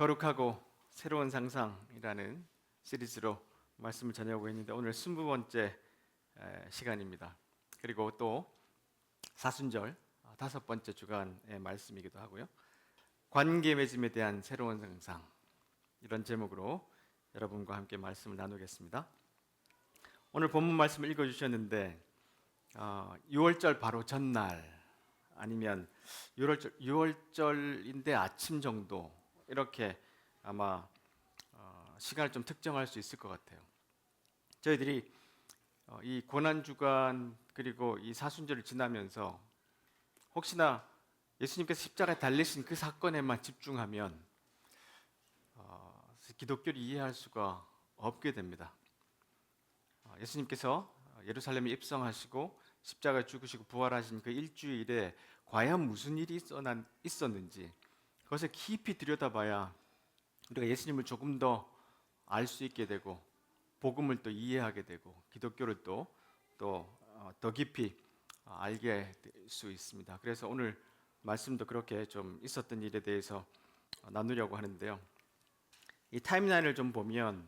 거룩하고 새로운 상상이라는 시리즈로 말씀을 전하고 있는데 오늘 20번째 시간입니다. 그리고 또 사순절 다섯 번째 주간의 말씀이기도 하고요. 관계 맺음에 대한 새로운 상상, 이런 제목으로 여러분과 함께 말씀을 나누겠습니다. 오늘 본문 말씀을 읽어주셨는데 6월절 바로 전날 아니면 6월절인데 아침 정도, 이렇게 아마 시간을 좀 특정할 수 있을 것 같아요. 저희들이 이 고난주간 그리고 이 사순절을 지나면서 혹시나 예수님께서 십자가에 달리신 그 사건에만 집중하면 기독교를 이해할 수가 없게 됩니다. 예수님께서 예루살렘에 입성하시고 십자가에 죽으시고 부활하신 그 일주일에 과연 무슨 일이 있었는지 그것을 깊이 들여다봐야 우리가 예수님을 조금 더 알 수 있게 되고 복음을 또 이해하게 되고 기독교를 또 더 깊이 알게 될 수 있습니다. 그래서 오늘 말씀도 그렇게 좀 있었던 일에 대해서 나누려고 하는데요. 이 타임라인을 좀 보면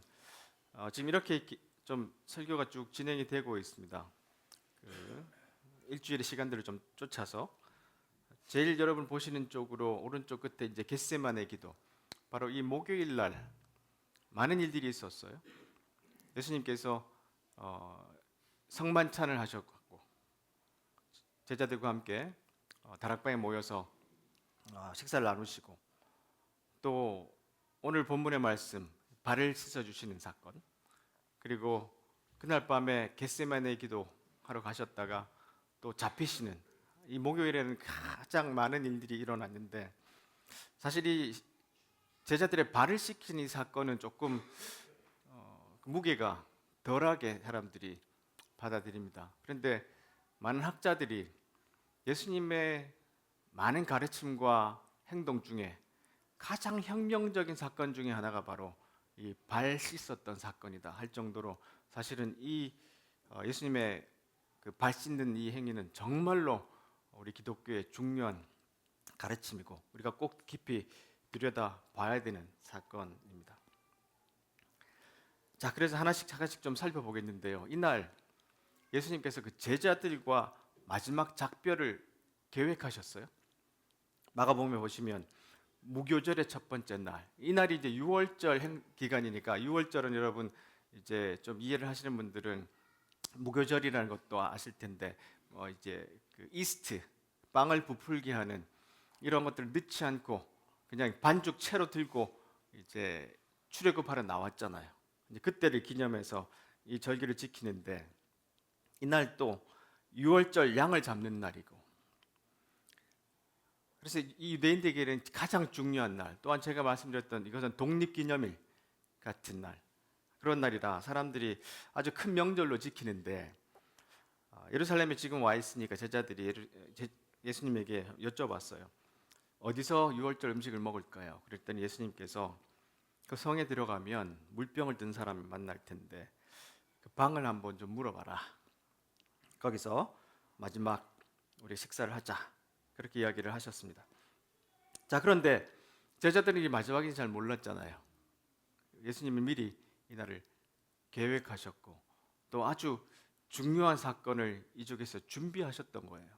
지금 이렇게 좀 설교가 쭉 진행이 되고 있습니다. 일주일의 시간들을 좀 쫓아서 제일 여러분 보시는 쪽으로 오른쪽 끝에 이제 겟세마네 기도, 바로 이 목요일 날 많은 일들이 있었어요. 예수님께서 성만찬을 하셨고 제자들과 함께 다락방에 모여서 식사를 나누시고, 또 오늘 본문의 말씀 발을 씻어 주시는 사건, 그리고 그날 밤에 겟세마네 기도 하러 가셨다가 또 잡히시는, 이 목요일에는 가장 많은 일들이 일어났는데 사실 이 제자들의 발을 씻긴 이 사건은 조금 무게가 덜하게 사람들이 받아들입니다. 그런데 많은 학자들이 예수님의 많은 가르침과 행동 중에 가장 혁명적인 사건 중에 하나가 바로 이 발 씻었던 사건이다 할 정도로, 사실은 이 예수님의 그 발 씻는 이 행위는 정말로 우리 기독교의 중요한 가르침이고 우리가 꼭 깊이 들여다 봐야 되는 사건입니다. 자, 그래서 하나씩 좀 살펴보겠는데요. 이날 예수님께서 그 제자들과 마지막 작별을 계획하셨어요. 마가복음에 보시면 무교절의 첫 번째 날, 이날이 이제 6월절 기간이니까, 6월절은 여러분 이제 좀 이해를 하시는 분들은 무교절이라는 것도 아실 텐데 이제 그 이스트, 빵을 부풀게 하는 이런 것들을 넣지 않고 그냥 반죽 채로 들고 이제 출애굽하러 나왔잖아요. 이제 그때를 기념해서 이 절기를 지키는데, 이날 또 6월절 양을 잡는 날이고, 그래서 이 유대인들에게는 가장 중요한 날, 또한 제가 말씀드렸던 이것은 독립기념일 같은 날, 그런 날이라 사람들이 아주 큰 명절로 지키는데, 예루살렘에 지금 와 있으니까 제자들이 예수님에게 여쭤봤어요. 어디서 6월절 음식을 먹을까요? 그랬더니 예수님께서 그 성에 들어가면 물병을 든 사람을 만날 텐데 그 방을 한번 좀 물어봐라. 거기서 마지막 우리 식사를 하자. 그렇게 이야기를 하셨습니다. 자, 그런데 제자들은 이 마지막인지 잘 몰랐잖아요. 예수님이 미리 이날을 계획하셨고 또 아주 중요한 사건을 이쪽에서 준비하셨던 거예요.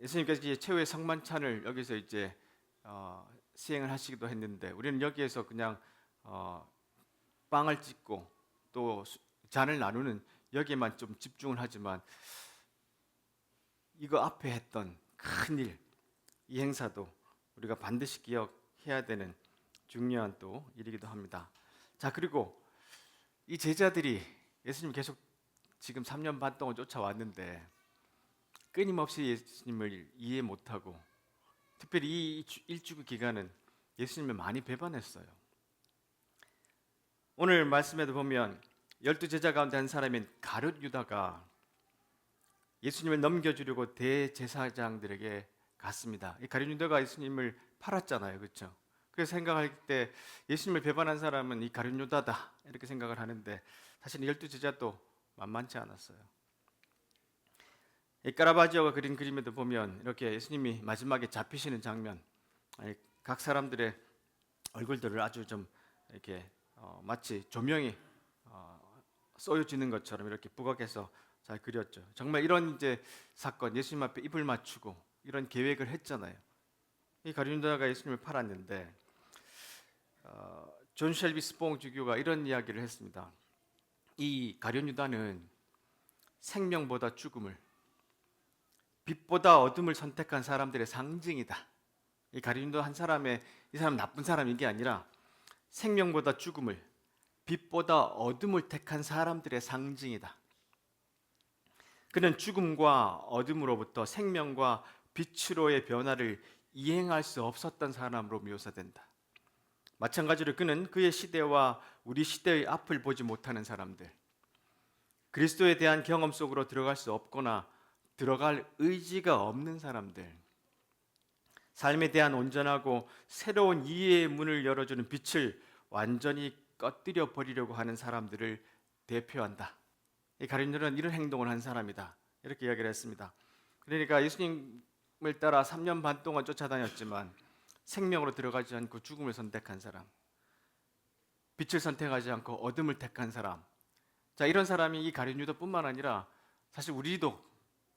예수님께서 이제 최후의 성만찬을 여기서 이제 시행을 하시기도 했는데, 우리는 여기에서 그냥 빵을 찢고 또 잔을 나누는 여기에만 좀 집중을 하지만 이거 앞에 했던 큰 일, 이 행사도 우리가 반드시 기억해야 되는 중요한 또 일이기도 합니다. 자, 그리고 이 제자들이 예수님 계속 지금 3년 반 동안 쫓아왔는데 끊임없이 예수님을 이해 못하고, 특별히 이 일주기 기간은 예수님을 많이 배반했어요. 오늘 말씀에도 보면 12제자 가운데 한 사람인 가룟 유다가 예수님을 넘겨주려고 대제사장들에게 갔습니다. 이 가룟 유다가 예수님을 팔았잖아요, 그렇죠? 그래서 생각할 때 예수님을 배반한 사람은 이 가룟 유다다 이렇게 생각을 하는데, 사실 12제자도 만만치 않았어요. 이 까라바지오가 그린 그림에도 보면 이렇게 예수님이 마지막에 잡히시는 장면, 각 사람들의 얼굴들을 아주 좀 이렇게 마치 조명이 쏘여지는 것처럼 이렇게 부각해서 잘 그렸죠. 정말 이런 이제 사건, 예수님 앞에 입을 맞추고 이런 계획을 했잖아요. 이 가룟 유다가 예수님을 팔았는데 존 셸비 스퐁 주교가 이런 이야기를 했습니다. 이 가룟 유다는 생명보다 죽음을, 빛보다 어둠을 선택한 사람들의 상징이다. 이 가룟 유다 한 사람의, 이 사람 나쁜 사람인 게 아니라 생명보다 죽음을, 빛보다 어둠을 택한 사람들의 상징이다. 그는 죽음과 어둠으로부터 생명과 빛으로의 변화를 이행할 수 없었던 사람으로 묘사된다. 마찬가지로 그는 그의 시대와 우리 시대의 앞을 보지 못하는 사람들, 그리스도에 대한 경험 속으로 들어갈 수 없거나 들어갈 의지가 없는 사람들, 삶에 대한 온전하고 새로운 이해의 문을 열어주는 빛을 완전히 꺼뜨려 버리려고 하는 사람들을 대표한다. 이 가룟유다는 이런 행동을 한 사람이다. 이렇게 이야기를 했습니다. 그러니까 예수님을 따라 3년 반 동안 쫓아다녔지만 생명으로 들어가지 않고 죽음을 선택한 사람, 빛을 선택하지 않고 어둠을 택한 사람. 자, 이런 사람이 이 가룟유다뿐만 아니라 사실 우리도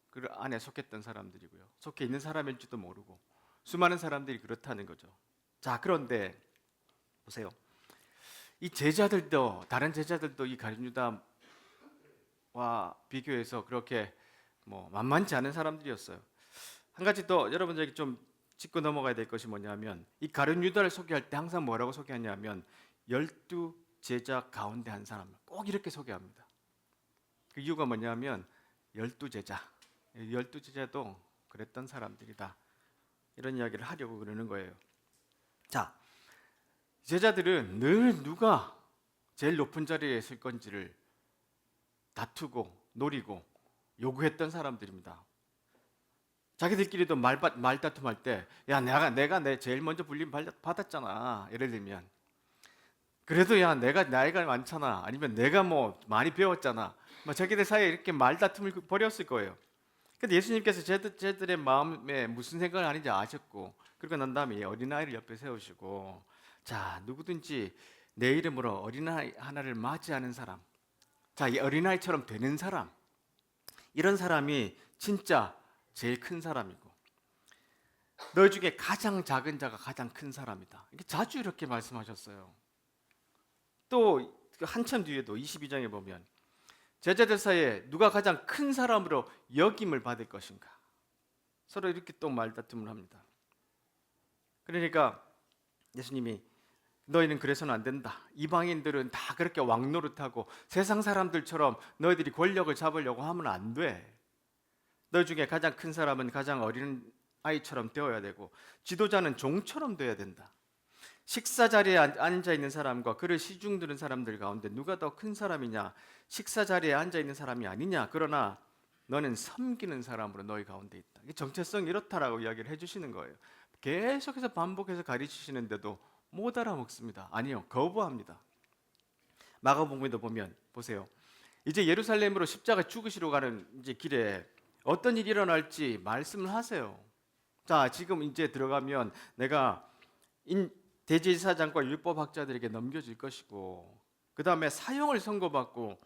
그 안에 속했던 사람들이고요. 속해 있는 사람일지도 모르고 수많은 사람들이 그렇다는 거죠. 자, 그런데 보세요. 이 제자들도, 다른 제자들도 이 가룟유다와 비교해서 그렇게 만만치 않은 사람들이었어요. 한 가지 더 여러분들에게 좀 짚고 넘어가야 될 것이 뭐냐면, 이 가룟유다를 소개할 때 항상 뭐라고 소개하냐면 12제자 가운데 한 사람, 꼭 이렇게 소개합니다. 그 이유가 뭐냐면 12제자, 12제자도 그랬던 사람들이다, 이런 이야기를 하려고 그러는 거예요. 자, 제자들은 늘 누가 제일 높은 자리에 있을 건지를 다투고 노리고 요구했던 사람들입니다. 자기들끼리도 말다툼할 때, 야, 내가 제일 먼저 불림 받았잖아, 예를 들면. 그래도 야, 내가 나이가 많잖아, 아니면 내가 많이 배웠잖아, 자기들 사이에 이렇게 말다툼을 벌였을 거예요. 근데 예수님께서 쟤들의 마음에 무슨 생각을 하는지 아셨고, 그러고 난 다음에 어린아이를 옆에 세우시고, 자, 누구든지 내 이름으로 어린아이 하나를 맞이하는 사람, 자, 이 어린아이처럼 되는 사람, 이런 사람이 진짜 제일 큰 사람이고, 너희 중에 가장 작은 자가 가장 큰 사람이다. 자주 이렇게 말씀하셨어요. 또 한참 뒤에도 22장에 보면 제자들 사이에 누가 가장 큰 사람으로 여김을 받을 것인가, 서로 이렇게 또 말다툼을 합니다. 그러니까 예수님이 너희는 그래서는 안 된다. 이방인들은 다 그렇게 왕노릇하고 세상 사람들처럼 너희들이 권력을 잡으려고 하면 안 돼. 너희 중에 가장 큰 사람은 가장 어린 아이처럼 되어야 되고, 지도자는 종처럼 되어야 된다. 식사 자리에 앉아 있는 사람과 그를 시중 드는 사람들 가운데 누가 더 큰 사람이냐? 식사 자리에 앉아 있는 사람이 아니냐? 그러나 너는 섬기는 사람으로 너희 가운데 있다. 이게 정체성이 이렇다라고 이야기를 해주시는 거예요. 계속해서 반복해서 가르치시는데도 못 알아먹습니다. 아니요, 거부합니다. 마가복음에도 보면 보세요. 이제 예루살렘으로 십자가 죽으시러 가는 이제 길에 어떤 일이 일어날지 말씀을 하세요. 자, 지금 이제 들어가면 내가 대제사장과 율법학자들에게 넘겨질 것이고, 그 다음에 사형을 선고받고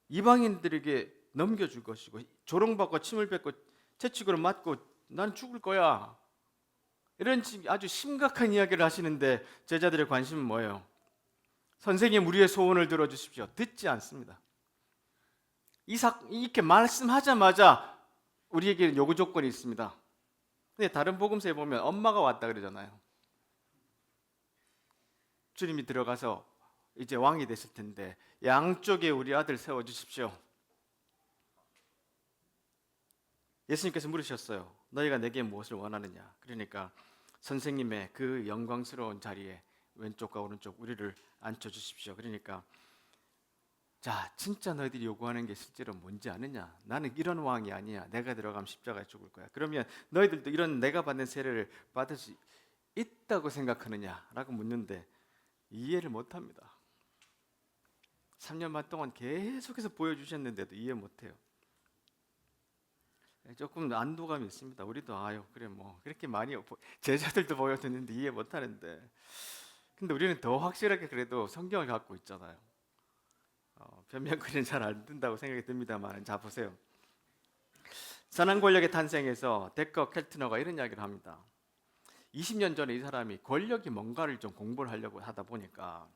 이방인들에게 넘겨줄 것이고, 조롱받고 침을 뱉고 채찍으로 맞고 난 죽을 거야, 이런 아주 심각한 이야기를 하시는데 제자들의 관심은 뭐예요? 선생님, 우리의 소원을 들어주십시오. 듣지 않습니다. 이렇게 말씀하자마자 우리에게 요구 조건이 있습니다. 근데 다른 복음서에 보면 엄마가 왔다 그러잖아요. 주님이 들어가서 이제 왕이 되실 텐데 양쪽에 우리 아들 세워주십시오. 예수님께서 물으셨어요. 너희가 내게 무엇을 원하느냐? 그러니까 선생님의 그 영광스러운 자리에 왼쪽과 오른쪽 우리를 앉혀주십시오. 그러니까 자, 진짜 너희들이 요구하는 게 실제로 뭔지 아느냐? 나는 이런 왕이 아니야. 내가 들어가면 십자가에 죽을 거야. 그러면 너희들도 이런 내가 받는 세례를 받을 수 있다고 생각하느냐? 라고 묻는데 이해를 못합니다. 3년 반 동안 계속해서 보여주셨는데도 이해 못해요. 조금 안도감이 있습니다. 우리도 아유 그래 뭐 그렇게 많이 제자들도 보여줬는데 이해 못하는데, 근데 우리는 더 확실하게 그래도 성경을 갖고 있잖아요. 변명거리는 잘 안 된다고 생각이 듭니다만, 자 보세요. 선한 권력의 탄생에서 데커 켈트너가 이런 이야기를 합니다. 20년 전에 이 사람이 권력이 뭔가를 좀 공부를 하려고 하다 보니까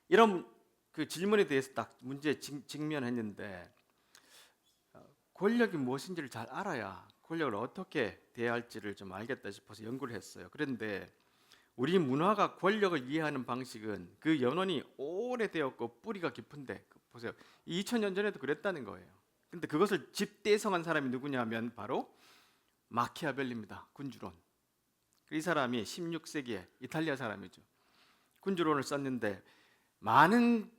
이런 그 질문에 대해서 딱 문제에 직면했는데, 권력이 무엇인지를 잘 알아야 권력을 어떻게 대할지를 좀 알겠다 싶어서 연구를 했어요. 그런데 우리 문화가 권력을 이해하는 방식은 그 연원이 오래되었고 뿌리가 깊은데, 보세요. 2000년 전에도 그랬다는 거예요. 근데 그것을 집대성한 사람이 누구냐면 바로 마키아벨리입니다. 군주론. 이 사람이 16세기에 이탈리아 사람이죠. 군주론을 썼는데 많은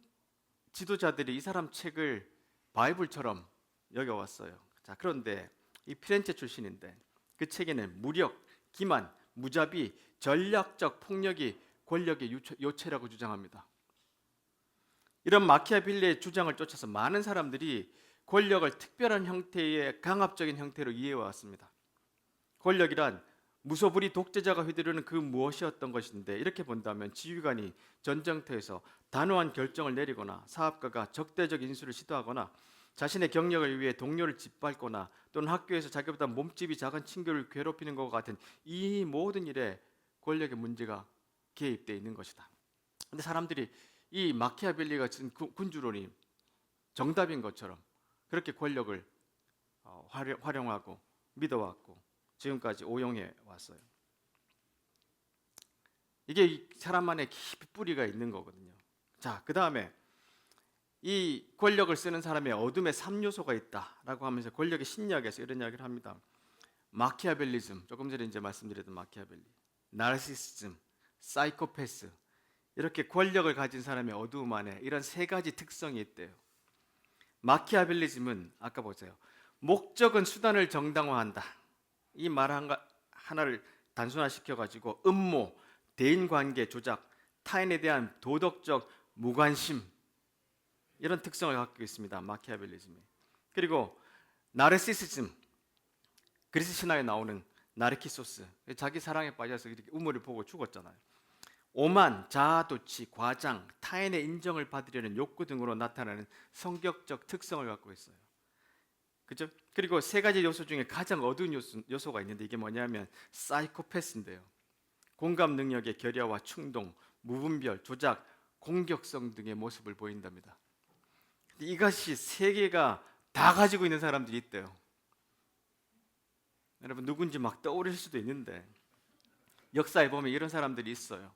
지도자들이 이 사람 책을 바이블처럼 여겨왔어요. 자, 그런데 이 피렌체 출신인데 그 책에는 무력, 기만, 무자비, 전략적 폭력이 권력의 요체라고 주장합니다. 이런 마키아벨리의 주장을 쫓아서 많은 사람들이 권력을 특별한 형태의 강압적인 형태로 이해해왔습니다. 권력이란 무소불위 독재자가 휘두르는 그 무엇이었던 것인데, 이렇게 본다면 지휘관이 전쟁터에서 단호한 결정을 내리거나 사업가가 적대적 인수를 시도하거나 자신의 경력을 위해 동료를 짓밟거나 또는 학교에서 자기보다 몸집이 작은 친구를 괴롭히는 것과 같은 이 모든 일에 권력의 문제가 개입되어 있는 것이다. 근데 사람들이 이 마키아벨리가 쓴 군주론이 정답인 것처럼 그렇게 권력을 활용하고 믿어왔고 지금까지 오용해 왔어요. 이게 사람 안에 깊이 뿌리가 있는 거거든요. 자, 그 다음에 이 권력을 쓰는 사람의 어둠의 3요소가 있다라고 하면서 권력의 심리학에서 이런 이야기를 합니다. 마키아벨리즘, 조금 전에 이제 말씀드렸던 마키아벨리, 나르시시즘, 사이코패스, 이렇게 권력을 가진 사람의 어두움 안에 이런 세 가지 특성이 있대요. 마키아벨리즘은 아까 보세요. 목적은 수단을 정당화한다. 이 말 하나를 단순화시켜 가지고 음모, 대인관계 조작, 타인에 대한 도덕적 무관심, 이런 특성을 갖고 있습니다. 마키아벨리즘이. 그리고 나르시시즘, 그리스 신화에 나오는 나르키소스, 자기 사랑에 빠져서 이렇게 우물을 보고 죽었잖아요. 오만, 자아도취, 과장, 타인의 인정을 받으려는 욕구 등으로 나타나는 성격적 특성을 갖고 있어요. 그죠? 그리고 세 가지 요소 중에 가장 어두운 요소가 있는데 이게 뭐냐면 사이코패스인데요. 공감 능력의 결여와 충동, 무분별, 조작, 공격성 등의 모습을 보인답니다. 이것이 세 개가 다 가지고 있는 사람들이 있대요. 여러분 누군지 막 떠오르실 수도 있는데 역사에 보면 이런 사람들이 있어요.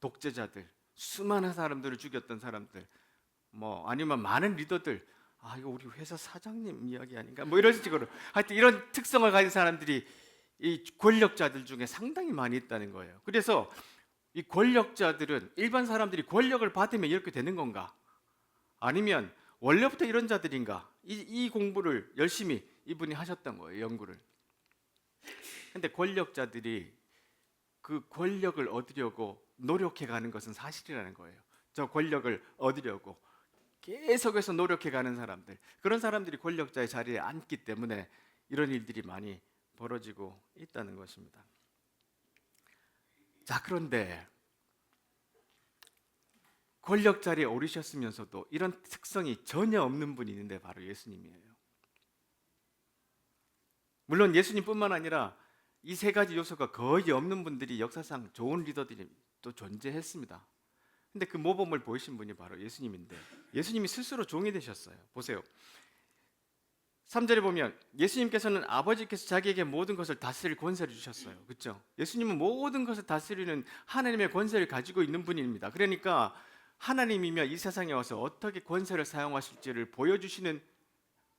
독재자들, 수많은 사람들을 죽였던 사람들, 뭐 아니면 많은 리더들, 아 이거 우리 회사 사장님 이야기 아닌가? 뭐 이런 식으로 하여튼 이런 특성을 가진 사람들이 이 권력자들 중에 상당히 많이 있다는 거예요. 그래서 이 권력자들은 일반 사람들이 권력을 받으면 이렇게 되는 건가? 아니면 원래부터 이런 자들인가? 이 공부를 열심히 이분이 하셨던 거예요, 연구를. 근데 권력자들이 그 권력을 얻으려고 노력해가는 것은 사실이라는 거예요. 저 권력을 얻으려고 계속해서 노력해가는 사람들, 그런 사람들이 권력자의 자리에 앉기 때문에 이런 일들이 많이 벌어지고 있다는 것입니다. 자, 그런데 권력 자리에 오르셨으면서도 이런 특성이 전혀 없는 분이 있는데 바로 예수님이에요. 물론 예수님뿐만 아니라 이 세 가지 요소가 거의 없는 분들이 역사상 좋은 리더들이 또 존재했습니다. 근데 그 모범을 보이신 분이 바로 예수님인데 예수님이 스스로 종이 되셨어요. 보세요. 3절에 보면 예수님께서는 아버지께서 자기에게 모든 것을 다스릴 권세를 주셨어요. 그렇죠? 예수님은 모든 것을 다스리는 하나님의 권세를 가지고 있는 분입니다. 그러니까 하나님이며 이 세상에 와서 어떻게 권세를 사용하실지를 보여주시는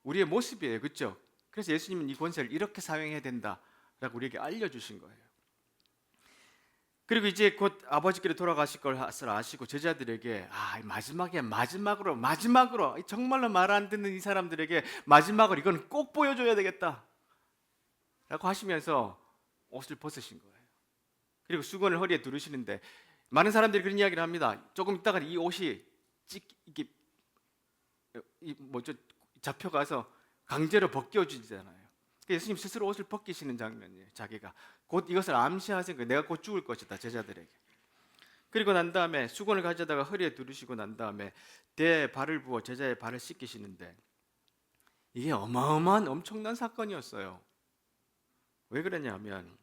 우리의 모습이에요. 그렇죠? 그래서 예수님은 이 권세를 이렇게 사용해야 된다라고 우리에게 알려주신 거예요. 그리고 이제 곧 아버지께로 돌아가실 것을 아시고 제자들에게 마지막으로 정말로 말 안 듣는 이 사람들에게 마지막으로 이건 꼭 보여줘야 되겠다 라고 하시면서 옷을 벗으신 거예요. 그리고 수건을 허리에 두르시는데 많은 사람들이 그런 이야기를 합니다. 조금 있다가 이 옷이 잡혀가서 강제로 벗겨지잖아요. 예수님 스스로 옷을 벗기시는 장면이에요. 자기가 곧 이것을 암시하신 거예요. 내가 곧 죽을 것이다, 제자들에게. 그리고 난 다음에 수건을 가져다가 허리에 두르시고 난 다음에 대에 발을 부어 제자의 발을 씻기시는데, 이게 어마어마한 엄청난 사건이었어요. 왜 그러냐면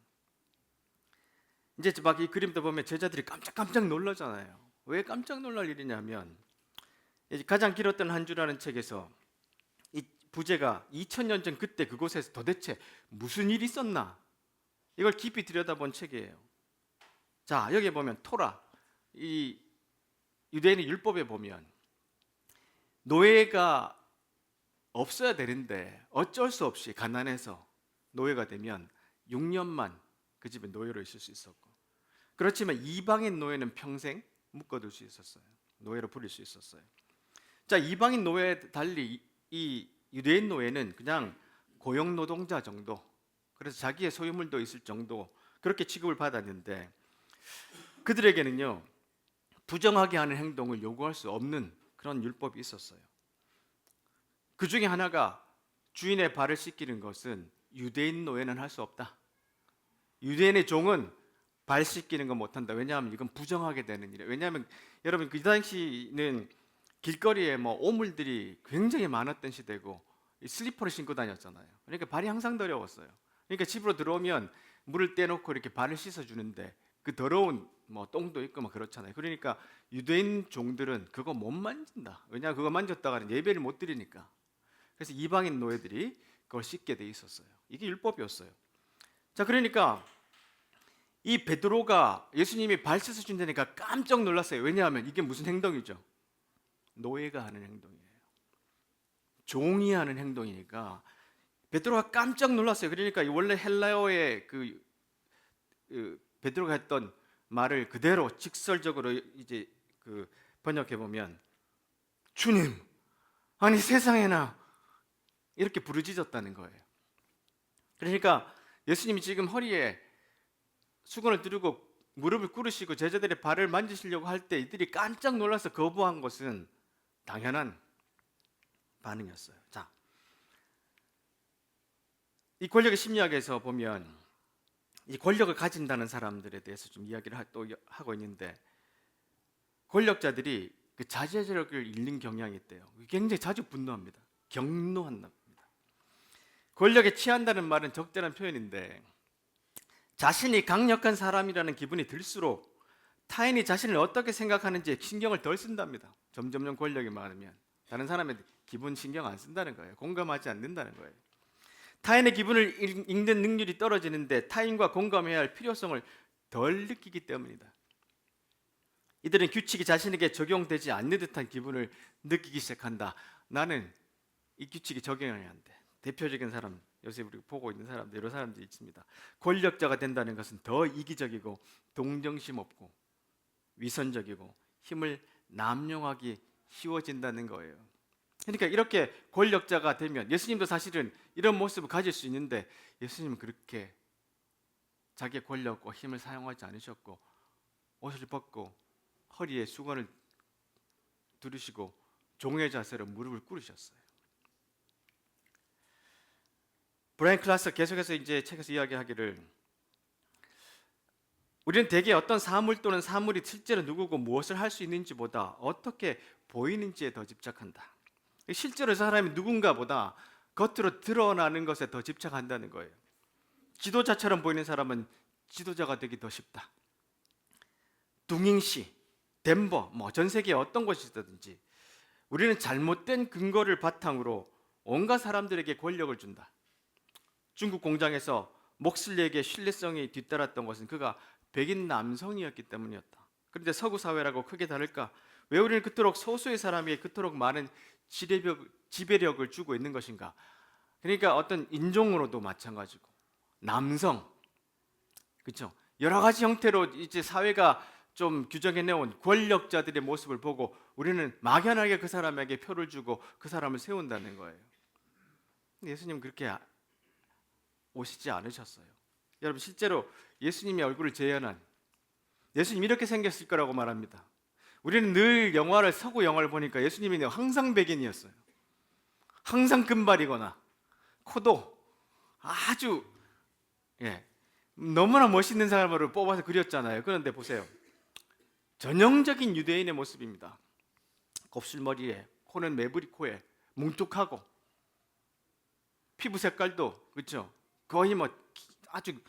이제 막 이 그림도 보면 제자들이 깜짝 놀라잖아요. 왜 깜짝 놀랄 일이냐면, 가장 길었던 한 주라는 책에서 이 부제가 2000년 전 그때 그곳에서 도대체 무슨 일이 있었나, 이걸 깊이 들여다본 책이에요. 자, 여기 보면 토라, 이 유대인의 율법에 보면 노예가 없어야 되는데 어쩔 수 없이 가난해서 노예가 되면 6년만 그 집에 노예로 있을 수 있었고, 그렇지만 이방인 노예는 평생 묶어둘 수 있었어요. 노예로 부릴 수 있었어요. 자, 이방인 노예에 달리 이 유대인 노예는 그냥 고용 노동자 정도, 그래서 자기의 소유물도 있을 정도, 그렇게 취급을 받았는데, 그들에게는요 부정하게 하는 행동을 요구할 수 없는 그런 율법이 있었어요. 그 중에 하나가 주인의 발을 씻기는 것은 유대인 노예는 할 수 없다. 유대인의 종은 발 씻기는 거 못한다. 왜냐하면 이건 부정하게 되는 일이에요. 왜냐하면 여러분, 그 당시는 길거리에 뭐 오물들이 굉장히 많았던 시대고 슬리퍼를 신고 다녔잖아요. 그러니까 발이 항상 더러웠어요. 그러니까 집으로 들어오면 물을 떼놓고 이렇게 발을 씻어주는데 그 더러운 뭐 똥도 있고 막 그렇잖아요. 그러니까 유대인 종들은 그거 못 만진다. 왜냐하면 그거 만졌다가는 예배를 못 드리니까. 그래서 이방인 노예들이 그걸 씻게 돼 있었어요. 이게 율법이었어요. 자, 그러니까 이 베드로가 예수님이 발 씻어준다니까 깜짝 놀랐어요. 왜냐하면 이게 무슨 행동이죠? 노예가 하는 행동이에요. 종이 하는 행동이니까 베드로가 깜짝 놀랐어요. 그러니까 원래 헬라어의 베드로가 했던 말을 그대로 직설적으로 이제 번역해 보면, 주님, 아니 세상에나, 이렇게 부르짖었다는 거예요. 그러니까 예수님이 지금 허리에 수건을 두르고 무릎을 꿇으시고 제자들의 발을 만지시려고 할 때 이들이 깜짝 놀라서 거부한 것은 당연한 반응이었어요. 자, 이 권력의 심리학에서 보면 이 권력을 가진다는 사람들에 대해서 좀 이야기를 또 하고 있는데, 권력자들이 그 자제력을 잃는 경향이 있대요. 굉장히 자주 분노합니다. 경노한답니다. 권력에 취한다는 말은 적절한 표현인데, 자신이 강력한 사람이라는 기분이 들수록 타인이 자신을 어떻게 생각하는지에 신경을 덜 쓴답니다. 점점 권력이 많으면 다른 사람의 기분 신경 안 쓴다는 거예요. 공감하지 않는다는 거예요. 타인의 기분을 읽는 능률이 떨어지는데 타인과 공감해야 할 필요성을 덜 느끼기 때문이다. 이들은 규칙이 자신에게 적용되지 않는 듯한 기분을 느끼기 시작한다. 나는 이 규칙이 적용이 안 돼. 대표적인 사람, 요새 우리가 보고 있는 사람들, 여러 사람들이 있습니다. 권력자가 된다는 것은 더 이기적이고 동정심 없고 위선적이고 힘을 남용하기 쉬워진다는 거예요. 그러니까 이렇게 권력자가 되면, 예수님도 사실은 이런 모습을 가질 수 있는데 예수님은 그렇게 자기의 권력과 힘을 사용하지 않으셨고 옷을 벗고 허리에 수건을 두르시고 종의 자세로 무릎을 꿇으셨어요. 브라이언 클라스 계속해서 이제 책에서 이야기하기를, 우리는 대개 어떤 사물 또는 사물이 실제로 누구고 무엇을 할 수 있는지보다 어떻게 보이는지에 더 집착한다. 실제로 사람이 누군가보다 겉으로 드러나는 것에 더 집착한다는 거예요. 지도자처럼 보이는 사람은 지도자가 되기 더 쉽다. 둥잉시, 덴버, 전 세계에 어떤 곳이든지 우리는 잘못된 근거를 바탕으로 온갖 사람들에게 권력을 준다. 중국 공장에서 목슬리에게 신뢰성이 뒤따랐던 것은 그가 백인 남성이었기 때문이었다. 그런데 서구 사회라고 크게 다를까? 왜 우리는 그토록 소수의 사람에게 그토록 많은 지배력을 주고 있는 것인가? 그러니까 어떤 인종으로도 마찬가지고, 남성, 그렇죠? 여러 가지 형태로 이제 사회가 좀 규정해 내온 권력자들의 모습을 보고 우리는 막연하게 그 사람에게 표를 주고 그 사람을 세운다는 거예요. 예수님 그렇게 오시지 않으셨어요. 여러분, 실제로 예수님의 얼굴을 재현한, 예수님 이렇게 생겼을 거라고 말합니다. 우리는 늘 서구 영화를 보니까 예수님이 항상 백인이었어요. 항상 금발이거나 코도 아주 너무나 멋있는 사람으로 뽑아서 그렸잖아요. 그런데 보세요. 전형적인 유대인의 모습입니다. 곱슬머리에, 코는 매부리 코에, 뭉툭하고, 피부 색깔도 그렇죠. 거의 아주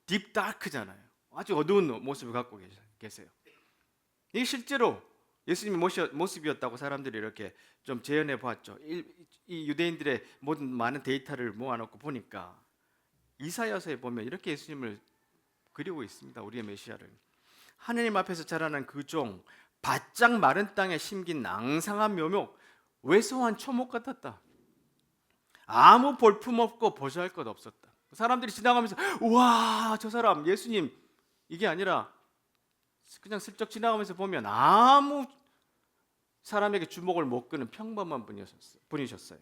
딥다크잖아요. 아주 어두운 모습을 갖고 계세요. 이게 실제로 예수님의 모습이었다고 사람들이 이렇게 좀 재현해 보았죠. 이 유대인들의 모든 많은 데이터를 모아놓고 보니까 이사야서에 보면 이렇게 예수님을 그리고 있습니다. 우리의 메시아를. 하느님 앞에서 자라난 그 종, 바짝 마른 땅에 심긴 낭상한 묘목, 왜소한 초목 같았다. 아무 볼품 없고 보조할 것 없었다. 사람들이 지나가면서 우와 저 사람 예수님, 이게 아니라 그냥 슬쩍 지나가면서 보면 아무 사람에게 주목을 못 끄는 평범한 분이셨어요.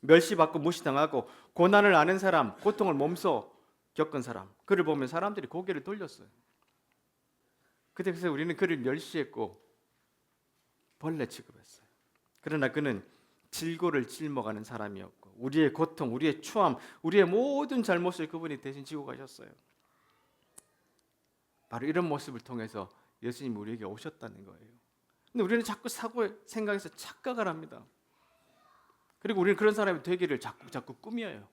멸시받고 무시당하고 고난을 아는 사람, 고통을 몸소 겪은 사람, 그를 보면 사람들이 고개를 돌렸어요. 그래서 우리는 그를 멸시했고 벌레 취급했어요. 그러나 그는 질고를 짊어가는 사람이었고 우리의 고통, 우리의 추함, 우리의 모든 잘못을 그분이 대신 지고 가셨어요. 바로 이런 모습을 통해서 예수님이 우리에게 오셨다는 거예요. 근데 우리는 자꾸 생각에서 착각을 합니다. 그리고 우리는 그런 사람이 되기를 자꾸 꾸며요.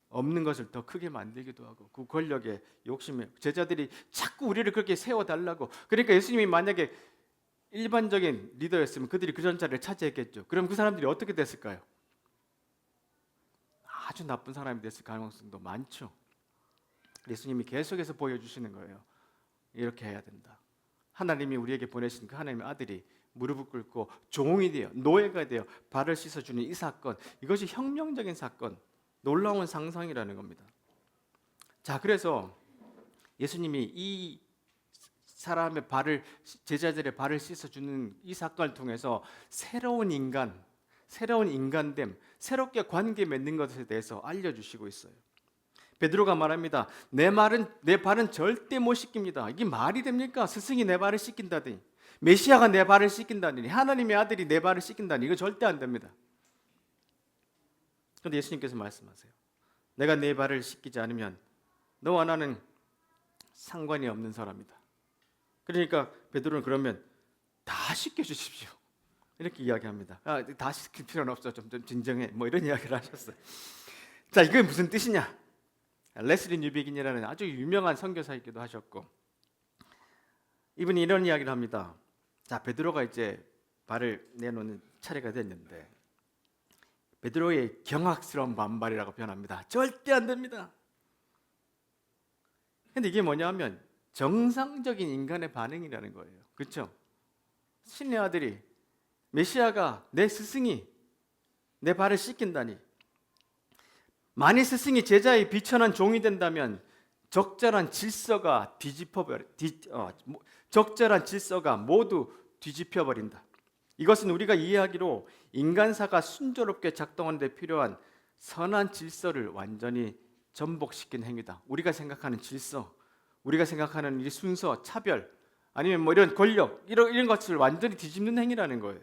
없는 것을 더 크게 만들기도 하고 그 권력에 욕심에 제자들이 자꾸 우리를 그렇게 세워달라고. 그러니까 예수님이 만약에 일반적인 리더였으면 그들이 그런 자리를 차지했겠죠. 그럼 그 사람들이 어떻게 됐을까요? 아주 나쁜 사람이 됐을 가능성도 많죠. 예수님이 계속해서 보여주시는 거예요. 이렇게 해야 된다. 하나님이 우리에게 보내신 그 하나님의 아들이 무릎을 꿇고 종이 되어 노예가 되어 발을 씻어주는 이 사건, 이것이 혁명적인 사건, 놀라운 상상이라는 겁니다. 자, 그래서 예수님이 이 사람의 발을, 제자들의 발을 씻어주는 이 사건을 통해서 새로운 인간됨, 새롭게 관계 맺는 것에 대해서 알려주시고 있어요. 베드로가 말합니다. 내 발은 절대 못 씻깁니다. 이게 말이 됩니까? 스승이 내 발을 씻긴다더니, 메시아가 내 발을 씻긴다더니, 하나님의 아들이 내 발을 씻긴다니, 이거 절대 안 됩니다. 그런데 예수님께서 말씀하세요. 내가 내 발을 씻기지 않으면 너와 나는 상관이 없는 사람이다. 그러니까 베드로는 그러면 다 씻겨주십시오, 이렇게 이야기합니다. 다 씻길 필요는 없어, 좀 진정해, 이런 이야기를 하셨어요. 자, 이게 무슨 뜻이냐? 레슬리 뉴비긴이라는 아주 유명한 선교사이기도 하셨고, 이분이 이런 이야기를 합니다. 자, 베드로가 이제 발을 내놓는 차례가 됐는데 베드로의 경악스러운 반발이라고 표현합니다. 절대 안 됩니다. 근데 이게 뭐냐 하면 정상적인 인간의 반응이라는 거예요. 그렇죠? 신의 아들이, 메시아가, 내 스승이 내 발을 씻긴다니, 만일 스승이 제자의 비천한 종이 된다면 적절한 질서가 모두 뒤집혀버린다. 이것은 우리가 이해하기로 인간사가 순조롭게 작동하는 데 필요한 선한 질서를 완전히 전복시킨 행위다. 우리가 생각하는 질서, 우리가 생각하는 이 순서, 차별, 아니면 이런 권력, 이런 것을 완전히 뒤집는 행위라는 거예요.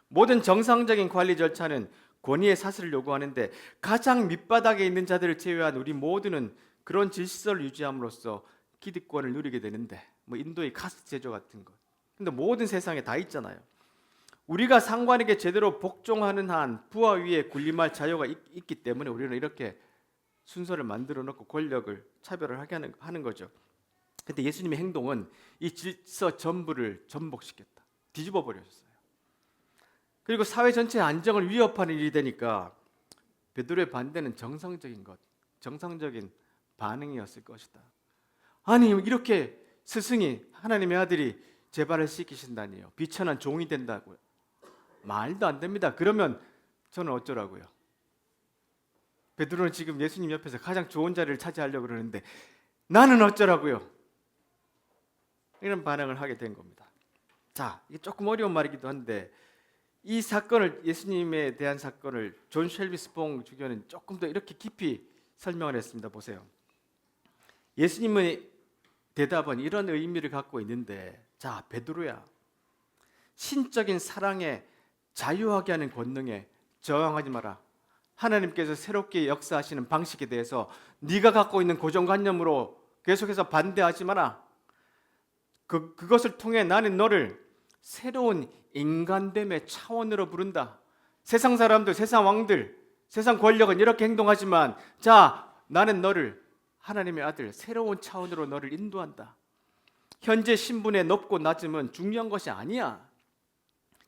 모든 정상적인 관리 절차는 권위의 사슬을 요구하는데 가장 밑바닥에 있는 자들을 제외한 우리 모두는 그런 질서를 유지함으로써 기득권을 누리게 되는데, 인도의 카스트 제도 같은 것. 근데 모든 세상에 다 있잖아요. 우리가 상관에게 제대로 복종하는 한 부하 위에 군림할 자유가 있기 때문에 우리는 이렇게 순서를 만들어 놓고 권력을 차별을 하게 하는 거죠. 근데 예수님의 행동은 이 질서 전부를 전복시켰다. 뒤집어 버렸어요. 그리고 사회 전체의 안정을 위협하는 일이 되니까 베드로의 반대는 정상적인 반응이었을 것이다. 아니, 이렇게 스승이, 하나님의 아들이 제 발을 씻기신다니요, 비천한 종이 된다고요? 말도 안 됩니다. 그러면 저는 어쩌라고요? 베드로는 지금 예수님 옆에서 가장 좋은 자리를 차지하려고 그러는데 나는 어쩌라고요? 이런 반응을 하게 된 겁니다. 자, 이게 조금 어려운 말이기도 한데 이 사건을, 예수님에 대한 사건을 존 쉘비 스봉 주교는 조금 더 이렇게 깊이 설명을 했습니다. 보세요. 예수님의 대답은 이런 의미를 갖고 있는데, 자, 베드로야, 신적인 사랑에 자유하게 하는 권능에 저항하지 마라. 하나님께서 새롭게 역사하시는 방식에 대해서 네가 갖고 있는 고정관념으로 계속해서 반대하지 마라. 그것을 통해 나는 너를 새로운 인간됨의 차원으로 부른다. 세상 사람들, 세상 왕들, 세상 권력은 이렇게 행동하지만 자, 나는 너를 하나님의 아들 새로운 차원으로 너를 인도한다. 현재 신분의 높고 낮음은 중요한 것이 아니야.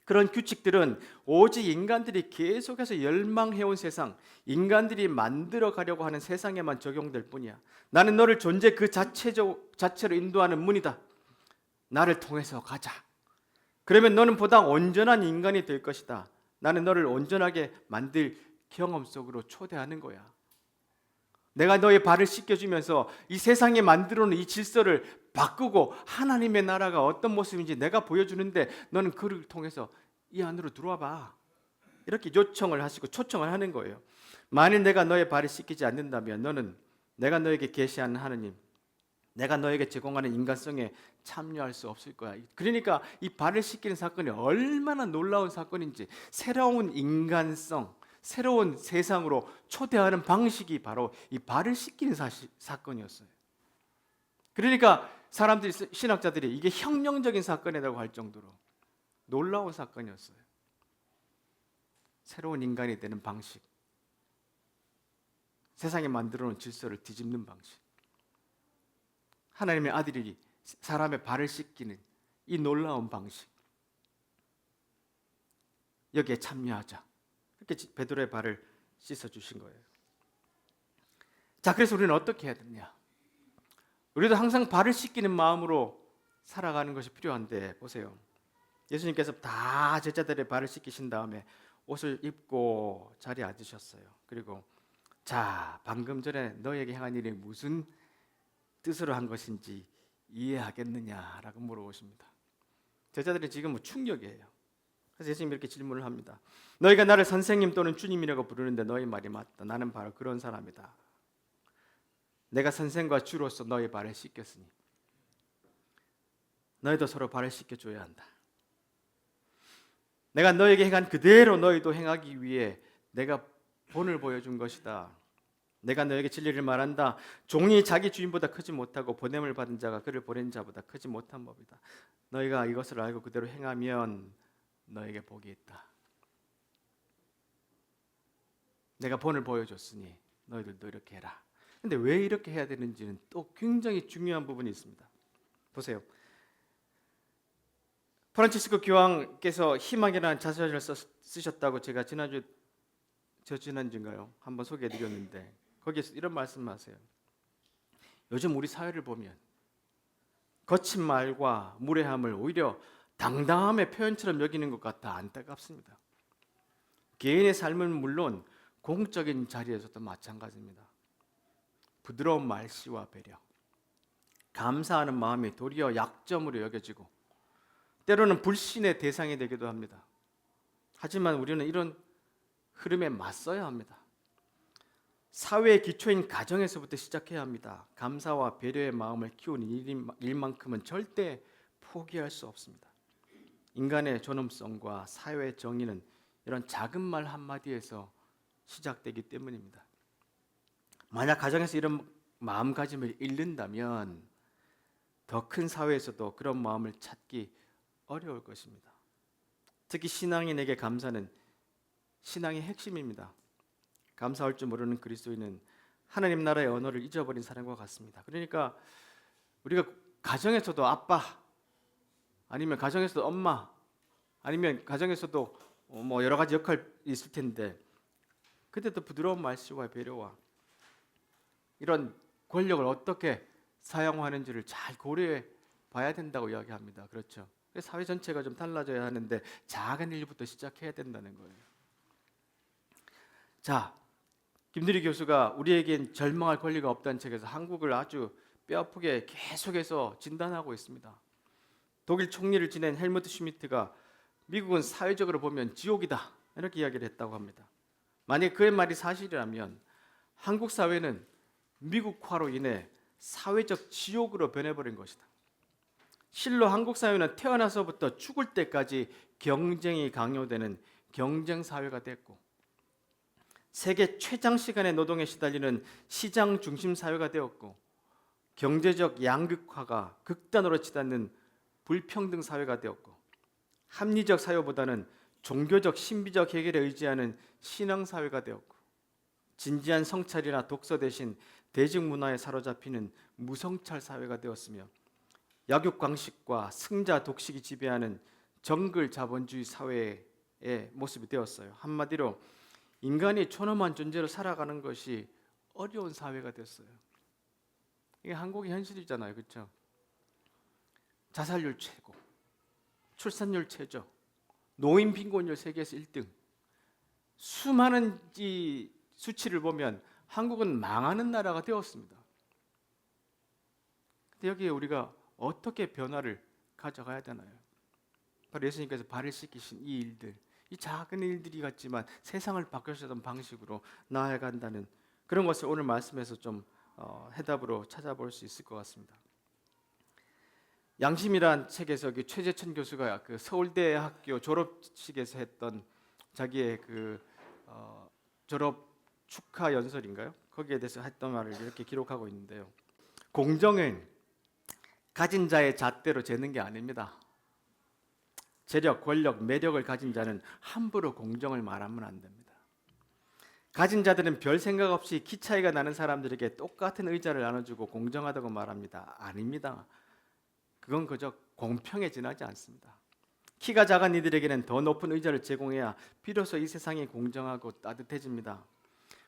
그런 규칙들은 오직 인간들이 계속해서 열망해온 세상, 인간들이 만들어 가려고 하는 세상에만 적용될 뿐이야. 나는 너를 존재 그 자체로 인도하는 문이다. 나를 통해서 가자. 그러면 너는 보다 온전한 인간이 될 것이다. 나는 너를 온전하게 만들 경험 속으로 초대하는 거야. 내가 너의 발을 씻겨주면서 이 세상에 만들어 놓은 이 질서를 바꾸고 하나님의 나라가 어떤 모습인지 내가 보여주는데 너는 그를 통해서 이 안으로 들어와 봐. 이렇게 요청을 하시고 초청을 하는 거예요. 만일 내가 너의 발을 씻기지 않는다면 너는 내가 너에게 계시하는 하느님, 내가 너에게 제공하는 인간성에 참여할 수 없을 거야. 그러니까 이 발을 씻기는 사건이 얼마나 놀라운 사건인지, 새로운 인간성, 새로운 세상으로 초대하는 방식이 바로 이 발을 씻기는 사건이었어요. 그러니까 사람들이, 신학자들이 이게 혁명적인 사건이라고 할 정도로 놀라운 사건이었어요. 새로운 인간이 되는 방식, 세상에 만들어 놓은 질서를 뒤집는 방식, 하나님의 아들이 사람의 발을 씻기는 이 놀라운 방식, 여기에 참여하자. 이렇게 베드로의 발을 씻어주신 거예요. 자, 그래서 우리는 어떻게 해야 되냐? 우리도 항상 발을 씻기는 마음으로 살아가는 것이 필요한데, 보세요. 예수님께서 다 제자들의 발을 씻기신 다음에 옷을 입고 자리에 앉으셨어요. 그리고 자, 방금 전에 너에게 행한 일이 무슨 뜻으로 한 것인지 이해하겠느냐라고 물어보십니다. 제자들은 지금 충격이에요. 그래서 예수님이 이렇게 질문을 합니다. 너희가 나를 선생님 또는 주님이라고 부르는데 너희 말이 맞다. 나는 바로 그런 사람이다. 내가 선생과 주로서 너희 발을 씻겼으니 너희도 서로 발을 씻겨줘야 한다. 내가 너에게 행한 그대로 너희도 행하기 위해 내가 본을 보여준 것이다. 내가 너에게 진리를 말한다. 종이 자기 주인보다 크지 못하고 보냄을 받은 자가 그를 보낸 자보다 크지 못한 법이다. 너희가 이것을 알고 그대로 행하면 너에게 복이 있다. 내가 본을 보여줬으니 너희들도 이렇게 해라. 근데 왜 이렇게 해야 되는지는 또 굉장히 중요한 부분이 있습니다. 보세요. 프란치스코 교황께서 희망이라는 자서전을 쓰셨다고 제가 지난주인가요? 한번 소개해드렸는데 거기에서 이런 말씀을 하세요. 요즘 우리 사회를 보면 거친 말과 무례함을 오히려 당당함의 표현처럼 여기는 것 같아 안타깝습니다. 개인의 삶은 물론 공적인 자리에서도 마찬가지입니다. 부드러운 말씨와 배려, 감사하는 마음이 도리어 약점으로 여겨지고 때로는 불신의 대상이 되기도 합니다. 하지만 우리는 이런 흐름에 맞서야 합니다. 사회의 기초인 가정에서부터 시작해야 합니다. 감사와 배려의 마음을 키우는 일만큼은 절대 포기할 수 없습니다. 인간의 존엄성과 사회의 정의는 이런 작은 말 한마디에서 시작되기 때문입니다. 만약 가정에서 이런 마음가짐을 잃는다면 더 큰 사회에서도 그런 마음을 찾기 어려울 것입니다. 특히 신앙인에게 감사는 신앙의 핵심입니다. 감사할 줄 모르는 그리스도인은 하나님 나라의 언어를 잊어버린 사람과 같습니다. 그러니까 우리가 가정에서도 아빠, 아니면 가정에서도 엄마, 아니면 가정에서도 뭐 여러 가지 역할이 있을 텐데 그때도 부드러운 말씨와 배려와 이런 권력을 어떻게 사용하는지를 잘 고려해 봐야 된다고 이야기합니다. 그렇죠? 사회 전체가 좀 달라져야 하는데 작은 일부터 시작해야 된다는 거예요. 자, 김두리 교수가 우리에겐 절망할 권리가 없다는 책에서 한국을 아주 뼈아프게 계속해서 진단하고 있습니다. 독일 총리를 지낸 헬무트 슈미트가 미국은 사회적으로 보면 지옥이다 이렇게 이야기를 했다고 합니다. 만약 그의 말이 사실이라면 한국 사회는 미국화로 인해 사회적 지옥으로 변해버린 것이다. 실로 한국 사회는 태어나서부터 죽을 때까지 경쟁이 강요되는 경쟁 사회가 됐고 세계 최장 시간의 노동에 시달리는 시장 중심 사회가 되었고, 경제적 양극화가 극단으로 치닫는 불평등 사회가 되었고, 합리적 사회보다는 종교적 신비적 해결에 의지하는 신앙 사회가 되었고, 진지한 성찰이나 독서 대신 대중문화에 사로잡히는 무성찰 사회가 되었으며, 약육강식과 승자 독식이 지배하는 정글 자본주의 사회의 모습이 되었어요. 한마디로 인간이 존엄한 존재로 살아가는 것이 어려운 사회가 됐어요. 이게 한국의 현실이잖아요, 그렇죠? 자살률 최고, 출산율 최저, 노인 빈곤율 세계에서 1등. 수많은 이 수치를 보면 한국은 망하는 나라가 되었습니다. 근데 여기에 우리가 어떻게 변화를 가져가야 되나요? 바로 예수님께서 발을 씻기신 이 일들, 이 작은 일들이 같지만 세상을 바꾸셨던 방식으로 나아간다는 그런 것을 오늘 말씀에서 좀 해답으로 찾아볼 수 있을 것 같습니다. 양심이란 책에서 최재천 교수가 그 서울대학교 졸업식에서 했던 자기의 그 졸업 축하 연설인가요? 거기에 대해서 했던 말을 이렇게 기록하고 있는데요. 공정은 가진 자의 잣대로 재는 게 아닙니다. 재력, 권력, 매력을 가진 자는 함부로 공정을 말하면 안 됩니다. 가진 자들은 별 생각 없이 키 차이가 나는 사람들에게 똑같은 의자를 나눠주고 공정하다고 말합니다. 아닙니다. 그건 그저 공평에 지나지 않습니다. 키가 작은 이들에게는 더 높은 의자를 제공해야 비로소 이 세상이 공정하고 따뜻해집니다.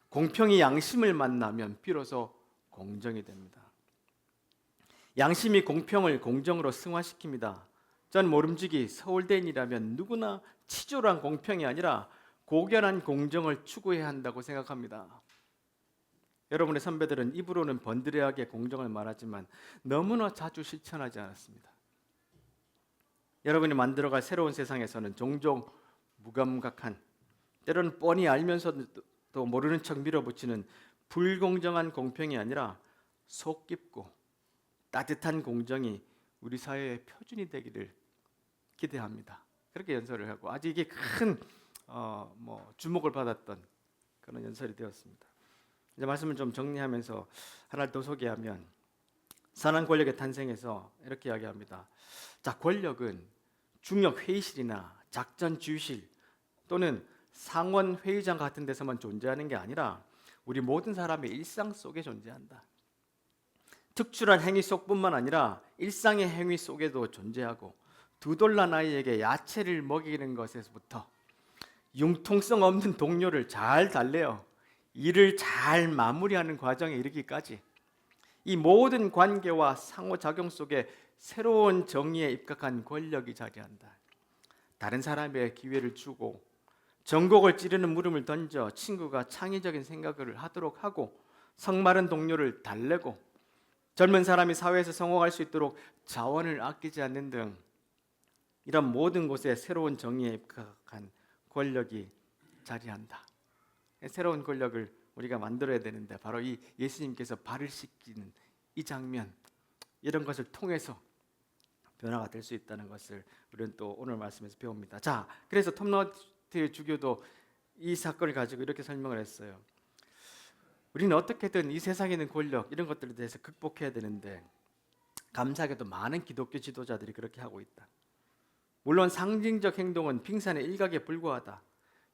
공평이 양심을 만나면 비로소 공정이 됩니다. 양심이 공평을 공정으로 승화시킵니다. 전 모름지기 서울대인이라면 누구나 치졸한 공평이 아니라 고결한 공정을 추구해야 한다고 생각합니다. 여러분의 선배들은 입으로는 번드레하게 공정을 말하지만 너무나 자주 실천하지 않았습니다. 여러분이 만들어갈 새로운 세상에서는 종종 무감각한, 때로는 뻔히 알면서도 모르는 척 밀어붙이는 불공정한 공평이 아니라 속 깊고 따뜻한 공정이 우리 사회의 표준이 되기를 기대합니다. 그렇게 연설을 하고 아주 이게 큰 주목을 받았던 그런 연설이 되었습니다. 이제 말씀을 좀 정리하면서 하나를 더 소개하면, 선한 권력의 탄생에서 이렇게 이야기합니다. 자, 권력은 중역 회의실이나 작전 지휘실 또는 상원 회의장 같은 데서만 존재하는 게 아니라 우리 모든 사람의 일상 속에 존재한다. 특출한 행위 속뿐만 아니라 일상의 행위 속에도 존재하고, $2 아이에게 야채를 먹이는 것에서부터 융통성 없는 동료를 잘 달래어 일을 잘 마무리하는 과정에 이르기까지 이 모든 관계와 상호작용 속에 새로운 정의에 입각한 권력이 자리한다. 다른 사람에게 기회를 주고 전곡을 찌르는 물음을 던져 친구가 창의적인 생각을 하도록 하고, 성마른 동료를 달래고, 젊은 사람이 사회에서 성공할 수 있도록 자원을 아끼지 않는 등 이런 모든 곳에 새로운 정의에 입각한 권력이 자리한다. 새로운 권력을 우리가 만들어야 되는데 바로 이 예수님께서 발을 씻기는 이 장면, 이런 것을 통해서 변화가 될 수 있다는 것을 우리는 또 오늘 말씀에서 배웁니다. 자, 그래서 톰라우트 주교도 이 사건을 가지고 이렇게 설명을 했어요. 우리는 어떻게든 이 세상에 있는 권력, 이런 것들에 대해서 극복해야 되는데 감사하게도 많은 기독교 지도자들이 그렇게 하고 있다. 물론 상징적 행동은 빙산의 일각에 불과하다.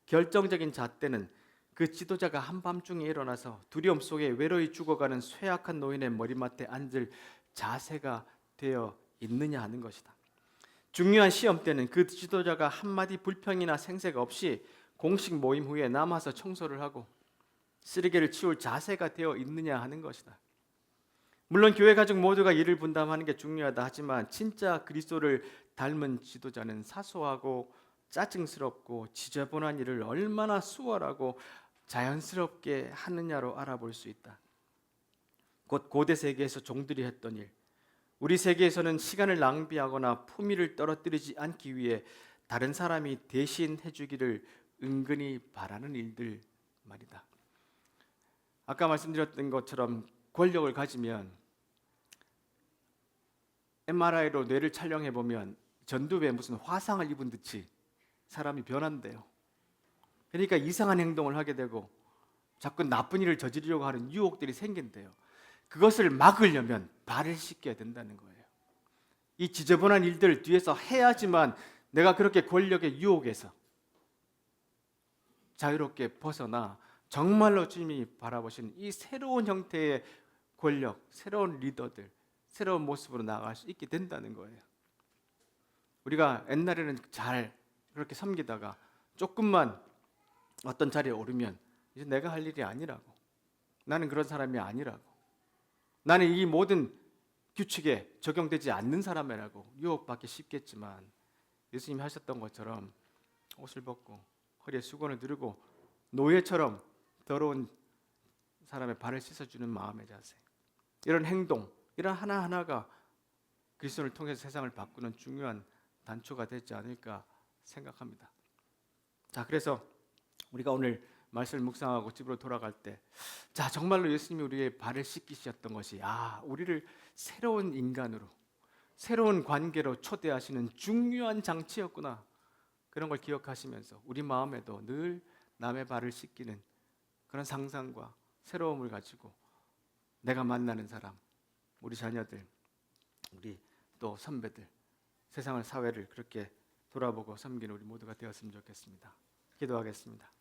결정적인 잣대는 그 지도자가 한밤중에 일어나서 두려움 속에 외로이 죽어가는 쇠약한 노인의 머리맡에 앉을 자세가 되어 있느냐 하는 것이다. 중요한 시험 때는 그 지도자가 한마디 불평이나 생색 없이 공식 모임 후에 남아서 청소를 하고 쓰레기를 치울 자세가 되어 있느냐 하는 것이다. 물론 교회 가족 모두가 일을 분담하는 게 중요하다 하지만 진짜 그리스도를 닮은 지도자는 사소하고 짜증스럽고 지저분한 일을 얼마나 수월하고 자연스럽게 하느냐로 알아볼 수 있다. 곧 고대 세계에서 종들이 했던 일, 우리 세계에서는 시간을 낭비하거나 품위를 떨어뜨리지 않기 위해 다른 사람이 대신 해주기를 은근히 바라는 일들 말이다. 아까 말씀드렸던 것처럼 권력을 가지면 MRI로 뇌를 촬영해 보면 전두에 무슨 화상을 입은 듯이 사람이 변한대요. 그러니까 이상한 행동을 하게 되고 자꾸 나쁜 일을 저지르려고 하는 유혹들이 생긴대요. 그것을 막으려면 발을 씻겨야 된다는 거예요. 이 지저분한 일들을 뒤에서 해야지만 내가 그렇게 권력의 유혹에서 자유롭게 벗어나 정말로 주님이 바라보시는 이 새로운 형태의 권력, 새로운 리더들, 새로운 모습으로 나아갈 수 있게 된다는 거예요. 우리가 옛날에는 잘 그렇게 섬기다가 조금만 어떤 자리에 오르면 이제 내가 할 일이 아니라고, 나는 그런 사람이 아니라고, 나는 이 모든 규칙에 적용되지 않는 사람이라고 유혹받기 쉽겠지만, 예수님이 하셨던 것처럼 옷을 벗고 허리에 수건을 두르고 노예처럼 더러운 사람의 발을 씻어주는 마음의 자세, 이런 행동, 이런 하나하나가 그리스도를 통해서 세상을 바꾸는 중요한 단초가 되지 않을까 생각합니다. 자, 그래서 우리가 오늘 말씀을 묵상하고 집으로 돌아갈 때, 자, 정말로 예수님이 우리의 발을 씻기셨던 것이 우리를 새로운 인간으로, 새로운 관계로 초대하시는 중요한 장치였구나, 그런 걸 기억하시면서 우리 마음에도 늘 남의 발을 씻기는 그런 상상과 새로움을 가지고 내가 만나는 사람, 우리 자녀들, 우리 또 선배들, 세상을, 사회를 그렇게 돌아보고 섬기는 우리 모두가 되었으면 좋겠습니다. 기도하겠습니다.